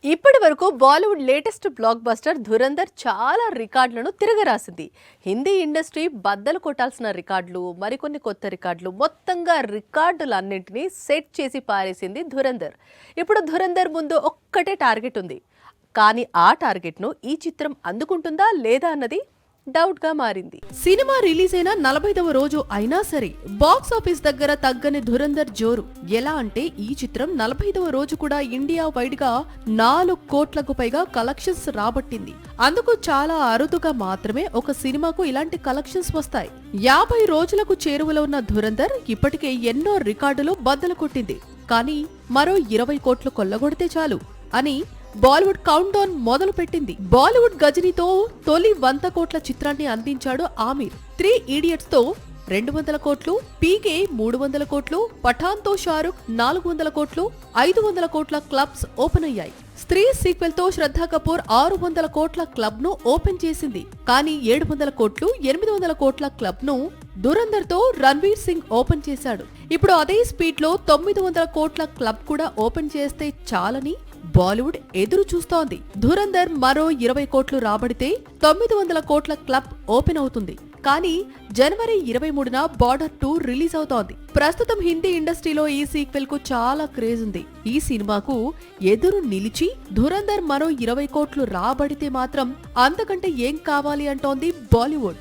ఇప్పటి వరకు Bollywood latest block buster Dhurandhar చాలా రికార్డులను తిరగరాసింది. హిందీ ఇండస్ట్రీ బద్దలు కొట్టాల్సిన రికార్డులు, మరికొన్ని కొత్త రికార్డులు, మొత్తంగా రికార్డులన్నింటినీ సెట్ చేసి పారేసింది ధురంధర్. ఇప్పుడు ధురంధర్ ముందు ఒక్కటే టార్గెట్ ఉంది. కానీ ఆ టార్గెట్ను ఈ చిత్రం అందుకుంటుందా లేదా అన్నది డౌట్ గా మారింది. సినిమా రిలీజ్ అయిన 45వ రోజు అయినా సరే బాక్స్ ఆఫీస్ దగ్గర తగ్గని ధురంధర్ జోరు. ఎలా అంటే ఈ చిత్రం 45వ రోజు కూడా ఇండియా వైడ్ గా 4 కోట్లకు పైగా కలెక్షన్స్ రాబట్టింది. అందుకు చాలా అరుదుగా మాత్రమే ఒక సినిమాకు ఇలాంటి కలెక్షన్స్ వస్తాయి. 50 రోజులకు చేరువలో ఉన్న ధురంధర్ ఇప్పటికే ఎన్నో రికార్డులు బద్దలు కొట్టింది. కానీ మరో 20 కోట్లు కొల్లగొడితే చాలు అని బాలీవుడ్ కౌంట్ డౌన్ మొదలు పెట్టింది. బాలీవుడ్ గజనీతో తొలి 100 కోట్ల చిత్రాన్ని అందించాడు ఆమిర్. 3 ఇడియట్స్ తో 200 కోట్లు, పీకే 300 కోట్లు, పఠాన్ తో షారుఖ్ 400 కోట్లు, 500 కోట్ల క్లబ్స్ ఓపెన్ అయ్యాయి. స్త్రీ సీక్వెల్ తో శ్రద్ధా కపూర్ 600 కోట్ల క్లబ్ ను ఓపెన్ చేసింది. కానీ 700 కోట్లు, 800 కోట్ల క్లబ్ ను ధురంధర్ తో రణ్వీర్ సింగ్ ఓపెన్ చేశాడు. ఇప్పుడు అదే స్పీడ్ లో 900 కోట్ల క్లబ్ కూడా ఓపెన్ చేస్తే చాలని బాలీవుడ్ ఎదురు చూస్తోంది. ధురంధర్ మరో 20 కోట్లు రాబడితే 900 కోట్ల క్లబ్ ఓపెన్ అవుతుంది. కానీ జనవరి 23న బార్డర్ 2 రిలీజ్ అవుతోంది. ప్రస్తుతం హిందీ ఇండస్ట్రీలో ఈ సీక్వెల్ కు చాలా క్రేజ్ ఉంది. ఈ సినిమాకు ఎదురు నిలిచి ధురంధర్ మరో 20 కోట్లు రాబడితే మాత్రం అంతకంటే ఏం కావాలి అంటోంది బాలీవుడ్.